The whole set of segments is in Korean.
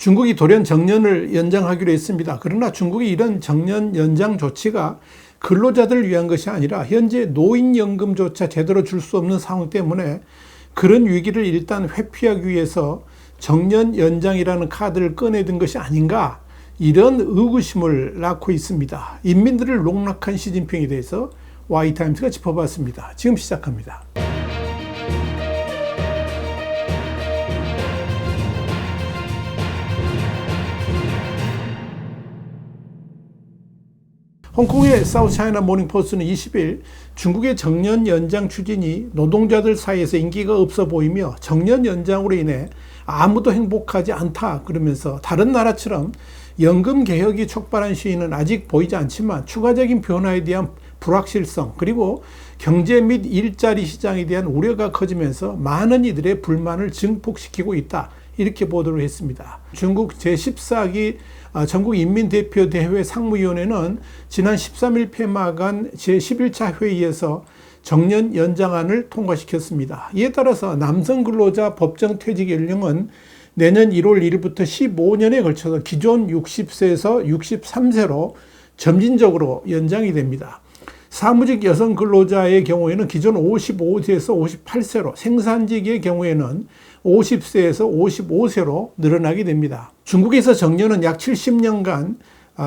중국이 돌연 정년을 연장하기로 했습니다. 그러나 중국의 이런 정년 연장 조치가 근로자들을 위한 것이 아니라 현재 노인연금조차 제대로 줄 수 없는 상황 때문에 그런 위기를 일단 회피하기 위해서 정년 연장이라는 카드를 꺼내든 것이 아닌가, 이런 의구심을 낳고 있습니다. 인민들을 농락한 시진핑에 대해서 Y타임스가 짚어봤습니다. 지금 시작합니다. 홍콩의 사우스차이나 모닝포스트는 20일 중국의 정년 연장 추진이 노동자들 사이에서 인기가 없어 보이며 정년 연장으로 인해 아무도 행복하지 않다 그러면서 다른 나라처럼 연금 개혁이 촉발한 시위는 아직 보이지 않지만 추가적인 변화에 대한 불확실성 그리고 경제 및 일자리 시장에 대한 우려가 커지면서 많은 이들의 불만을 증폭시키고 있다, 이렇게 보도를 했습니다. 중국 제14기 전국인민대표대회 상무위원회는 지난 13일 폐막한 제11차 회의에서 정년 연장안을 통과시켰습니다. 이에 따라서 남성 근로자 법정 퇴직 연령은 내년 1월 1일부터 15년에 걸쳐서 기존 60세에서 63세로 점진적으로 연장이 됩니다. 사무직 여성 근로자의 경우에는 기존 55세에서 58세로, 생산직의 경우에는 50세에서 55세로 늘어나게 됩니다. 중국에서 정년은 약 70년간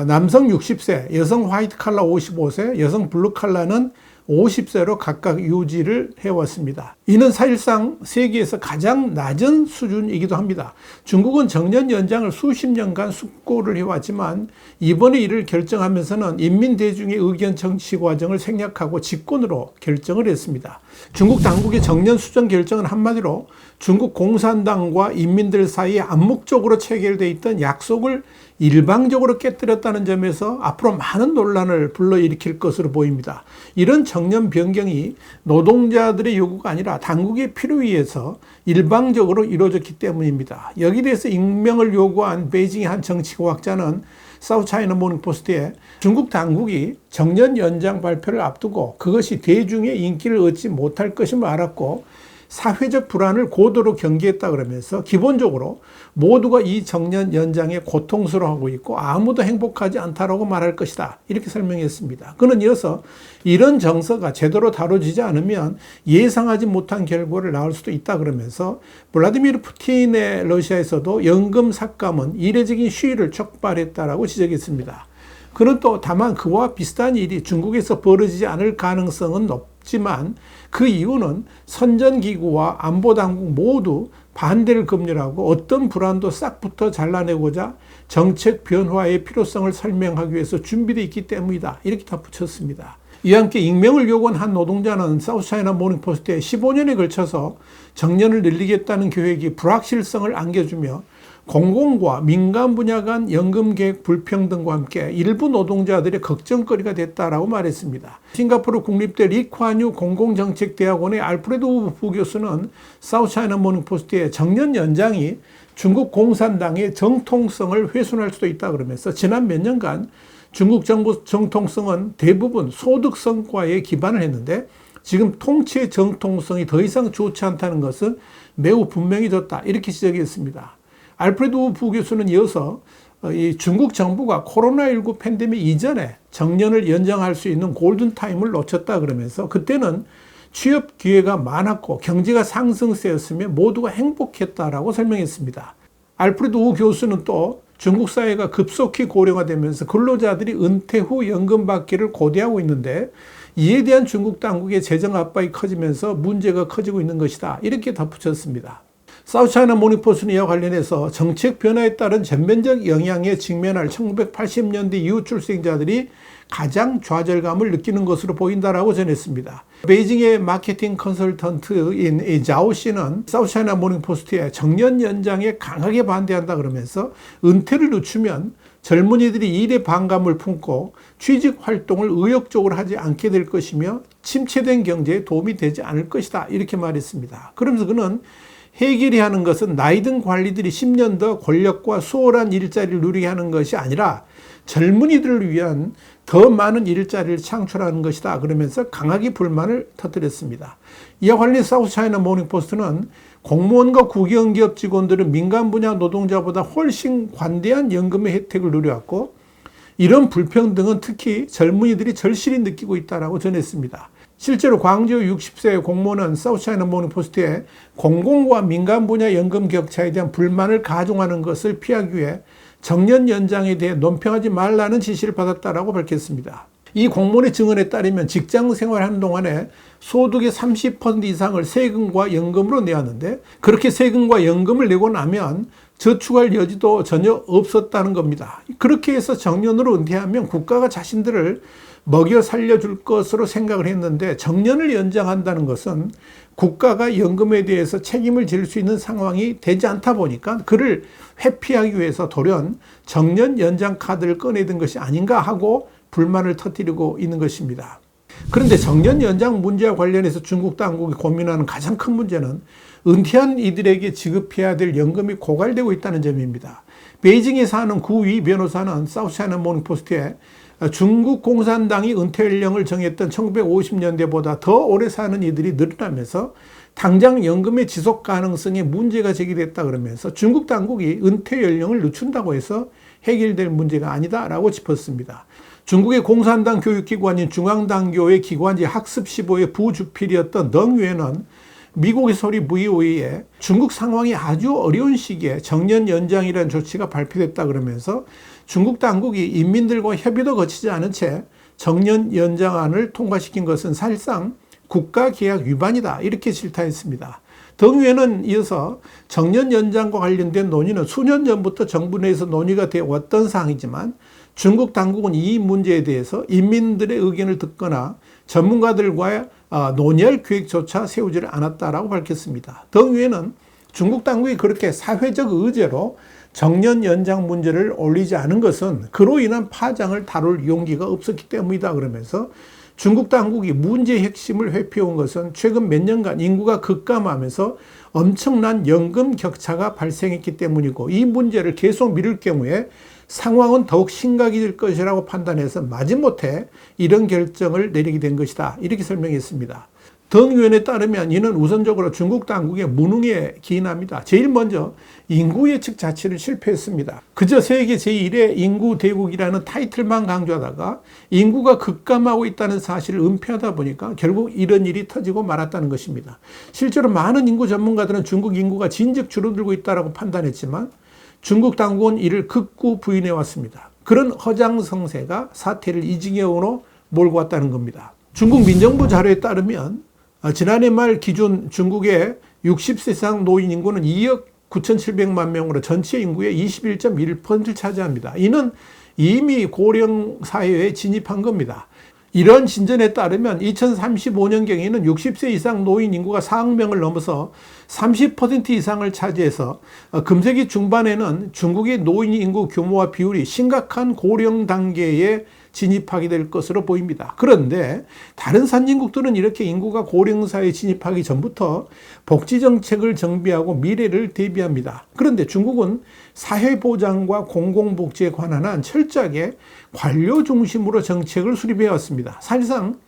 남성 60세, 여성 화이트 칼라 55세, 여성 블루 칼라는 50세로 각각 유지를 해왔습니다. 이는 사실상 세계에서 가장 낮은 수준이기도 합니다. 중국은 정년 연장을 수십 년간 숙고를 해왔지만 이번에 이를 결정하면서는 인민대중의 의견 청취 과정을 생략하고 직권으로 결정을 했습니다. 중국 당국의 정년 수정 결정은 한마디로 중국 공산당과 인민들 사이에 암묵적으로 체결되어 있던 약속을 일방적으로 깨뜨렸다는 점에서 앞으로 많은 논란을 불러일으킬 것으로 보입니다. 이런 정년 변경이 노동자들의 요구가 아니라 당국의 필요에 의해서 일방적으로 이루어졌기 때문입니다. 여기에 대해서 익명을 요구한 베이징의 한 정치과학자는 사우스차이나 모닝포스트에 중국 당국이 정년 연장 발표를 앞두고 그것이 대중의 인기를 얻지 못할 것임을 알았고 사회적 불안을 고도로 경계했다 그러면서 기본적으로 모두가 이 정년 연장에 고통스러워하고 있고 아무도 행복하지 않다라고 말할 것이다, 이렇게 설명했습니다. 그는 이어서 이런 정서가 제대로 다뤄지지 않으면 예상하지 못한 결과를 낳을 수도 있다 그러면서 블라디미르 푸틴의 러시아에서도 연금 삭감은 이례적인 시위를 촉발했다라고 지적했습니다. 그는 또 다만 그와 비슷한 일이 중국에서 벌어지지 않을 가능성은 높지만 그 이유는 선전기구와 안보당국 모두 반대를 검열하고 어떤 불안도 싹부터 잘라내고자 정책 변화의 필요성을 설명하기 위해서 준비되어 있기 때문이다, 이렇게 덧붙였습니다. 이와 함께 익명을 요구한 한 노동자는 사우스차이나 모닝포스트에 15년에 걸쳐서 정년을 늘리겠다는 계획이 불확실성을 안겨주며 공공과 민간 분야 간 연금 계획 불평등과 함께 일부 노동자들의 걱정거리가 됐다라고 말했습니다. 싱가포르 국립대 리콴유 공공정책대학원의 알프레드 우 부교수는 사우스차이나 모닝포스트의 정년 연장이 중국 공산당의 정통성을 훼손할 수도 있다 그러면서 지난 몇 년간 중국 정부 정통성은 대부분 소득 성과에 기반을 했는데 지금 통치의 정통성이 더 이상 좋지 않다는 것은 매우 분명해졌다, 이렇게 지적했습니다. 알프레드 우 부교수는 이어서 이 중국 정부가 코로나19 팬데믹 이전에 정년을 연장할 수 있는 골든타임을 놓쳤다 그러면서 그때는 취업 기회가 많았고 경제가 상승세였으며 모두가 행복했다라고 설명했습니다. 알프레드 우 교수는 또 중국 사회가 급속히 고령화되면서 근로자들이 은퇴 후 연금 받기를 고대하고 있는데 이에 대한 중국 당국의 재정 압박이 커지면서 문제가 커지고 있는 것이다, 이렇게 덧붙였습니다. 사우스차이나 모닝포스트는 이와 관련해서 정책 변화에 따른 전면적 영향에 직면할 1980년대 이후 출생자들이 가장 좌절감을 느끼는 것으로 보인다라고 전했습니다. 베이징의 마케팅 컨설턴트인 자오 씨는 사우스차이나 모닝포스트에 정년 연장에 강하게 반대한다 그러면서 은퇴를 늦추면 젊은이들이 일에 반감을 품고 취직 활동을 의욕적으로 하지 않게 될 것이며 침체된 경제에 도움이 되지 않을 것이다, 이렇게 말했습니다. 그러면서 그는 해결해야 하는 것은 나이든 관리들이 10년 더 권력과 수월한 일자리를 누리게 하는 것이 아니라 젊은이들을 위한 더 많은 일자리를 창출하는 것이다 그러면서 강하게 불만을 터뜨렸습니다. 이와 관련 사우스차이나 모닝포스트는 공무원과 국영기업 직원들은 민간 분야 노동자보다 훨씬 관대한 연금의 혜택을 누려왔고 이런 불평등은 특히 젊은이들이 절실히 느끼고 있다고 전했습니다. 실제로 광주 60세 공무원은 사우스차이나 모닝포스트에 공공과 민간 분야 연금 격차에 대한 불만을 가중하는 것을 피하기 위해 정년 연장에 대해 논평하지 말라는 지시를 받았다고 밝혔습니다. 이 공무원의 증언에 따르면 직장 생활하는 동안에 소득의 30% 이상을 세금과 연금으로 내왔는데 그렇게 세금과 연금을 내고 나면 저축할 여지도 전혀 없었다는 겁니다. 그렇게 해서 정년으로 은퇴하면 국가가 자신들을 먹여 살려줄 것으로 생각을 했는데 정년을 연장한다는 것은 국가가 연금에 대해서 책임을 질 수 있는 상황이 되지 않다 보니까 그를 회피하기 위해서 돌연 정년 연장 카드를 꺼내든 것이 아닌가 하고 불만을 터뜨리고 있는 것입니다. 그런데 정년 연장 문제와 관련해서 중국 당국이 고민하는 가장 큰 문제는 은퇴한 이들에게 지급해야 될 연금이 고갈되고 있다는 점입니다. 베이징에 사는 구위 변호사는 사우스차이나 모닝포스트에 중국 공산당이 은퇴 연령을 정했던 1950년대보다 더 오래 사는 이들이 늘어나면서 당장 연금의 지속 가능성에 문제가 제기됐다 그러면서 중국 당국이 은퇴 연령을 늦춘다고 해서 해결될 문제가 아니다라고 짚었습니다. 중국의 공산당 교육기관인 중앙당교의 기관지 학습시보의 부주필이었던 덩유에는 미국의 소리 VOA에 중국 상황이 아주 어려운 시기에 정년 연장이라는 조치가 발표됐다 그러면서 중국 당국이 인민들과 협의도 거치지 않은 채 정년 연장안을 통과시킨 것은 사실상 국가계약 위반이다 이렇게 질타했습니다. 덩유에는 이어서 정년 연장과 관련된 논의는 수년 전부터 정부 내에서 논의가 되어 왔던 사항이지만 중국 당국은 이 문제에 대해서 인민들의 의견을 듣거나 전문가들과의 논의할 계획조차 세우지를 않았다라고 밝혔습니다. 덩유에는 중국 당국이 그렇게 사회적 의제로 정년 연장 문제를 올리지 않은 것은 그로 인한 파장을 다룰 용기가 없었기 때문이다 그러면서 중국 당국이 문제의 핵심을 회피해온 것은 최근 몇 년간 인구가 급감하면서 엄청난 연금 격차가 발생했기 때문이고 이 문제를 계속 미룰 경우에 상황은 더욱 심각해질 것이라고 판단해서 마지못해 이런 결정을 내리게 된 것이다. 이렇게 설명했습니다. 덩유엔에 따르면 이는 우선적으로 중국 당국의 무능에 기인합니다. 제일 먼저 인구 예측 자체를 실패했습니다. 그저 세계 제1의 인구 대국이라는 타이틀만 강조하다가 인구가 급감하고 있다는 사실을 은폐하다 보니까 결국 이런 일이 터지고 말았다는 것입니다. 실제로 많은 인구 전문가들은 중국 인구가 진즉 줄어들고 있다고 판단했지만 중국 당국은 이를 극구 부인해 왔습니다. 그런 허장성세가 사태를 이 지경으로 몰고 왔다는 겁니다. 중국 민정부 자료에 따르면 지난해 말 기준 중국의 60세 이상 노인 인구는 2억 9,700만 명으로 전체 인구의 21.1%를 차지합니다. 이는 이미 고령 사회에 진입한 겁니다. 이런 진전에 따르면 2035년경에는 60세 이상 노인 인구가 4억 명을 넘어서 30% 이상을 차지해서 금세기 중반에는 중국의 노인 인구 규모와 비율이 심각한 고령 단계에 진입하게 될 것으로 보입니다. 그런데 다른 선진국들은 이렇게 인구가 고령사회에 진입하기 전부터 복지정책을 정비하고 미래를 대비합니다. 그런데 중국은 사회보장과 공공복지에 관한 한 철저하게 관료 중심으로 정책을 수립해 왔습니다. 사실상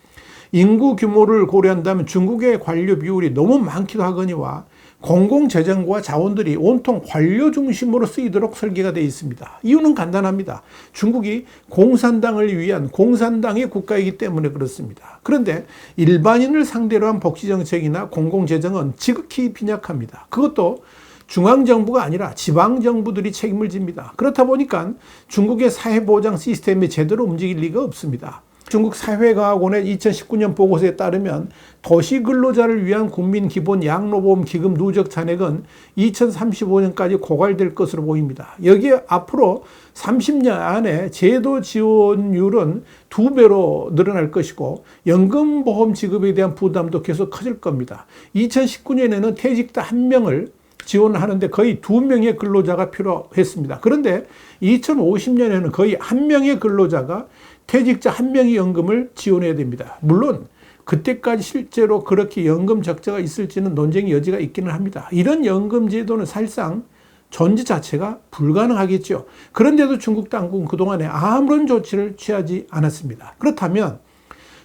인구 규모를 고려한다면 중국의 관료 비율이 너무 많기도 하거니와 공공재정과 자원들이 온통 관료 중심으로 쓰이도록 설계가 되어 있습니다. 이유는 간단합니다. 중국이 공산당을 위한 공산당의 국가이기 때문에 그렇습니다. 그런데 일반인을 상대로 한 복지정책이나 공공재정은 지극히 빈약합니다. 그것도 중앙정부가 아니라 지방정부들이 책임을 집니다. 그렇다 보니까 중국의 사회보장 시스템이 제대로 움직일 리가 없습니다. 중국 사회과학원의 2019년 보고서에 따르면 도시근로자를 위한 국민기본 양로보험기금 누적 잔액은 2035년까지 고갈될 것으로 보입니다. 여기에 앞으로 30년 안에 제도 지원율은 2배로 늘어날 것이고 연금보험 지급에 대한 부담도 계속 커질 겁니다. 2019년에는 퇴직자 1명을 지원하는데 거의 2명의 근로자가 필요했습니다. 그런데 2050년에는 거의 1명의 근로자가 퇴직자 1명의 연금을 지원해야 됩니다. 물론 그때까지 실제로 그렇게 연금 적자가 있을지는 논쟁의 여지가 있기는 합니다. 이런 연금 제도는 사실상 존재 자체가 불가능하겠죠. 그런데도 중국 당국은 그동안에 아무런 조치를 취하지 않았습니다. 그렇다면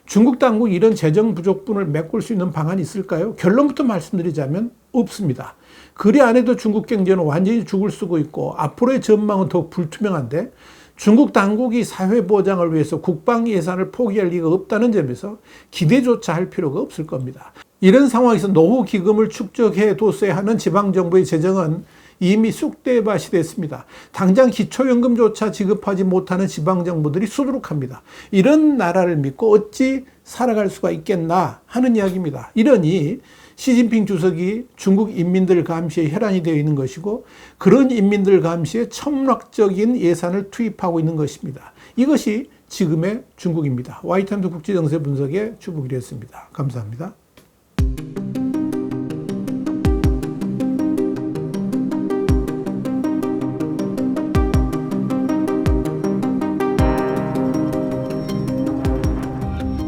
중국 당국이 이런 재정 부족분을 메꿀 수 있는 방안이 있을까요? 결론부터 말씀드리자면 없습니다. 그리 안 해도 중국 경제는 완전히 죽을 쓰고 있고 앞으로의 전망은 더욱 불투명한데 중국 당국이 사회 보장을 위해서 국방 예산을 포기할 리가 없다는 점에서 기대조차 할 필요가 없을 겁니다. 이런 상황에서 노후 기금을 축적해 뒀어야 하는 지방정부의 재정은 이미 쑥대밭이 됐습니다. 당장 기초연금조차 지급하지 못하는 지방정부들이 수두룩합니다. 이런 나라를 믿고 어찌 살아갈 수가 있겠나 하는 이야기입니다. 이러니 시진핑 주석이 중국 인민들 감시에 혈안이 되어 있는 것이고 그런 인민들 감시에 천문학적인 예산을 투입하고 있는 것입니다. 이것이 지금의 중국입니다. 와이탄두 국제정세 분석의 주북이었습니다. 감사합니다.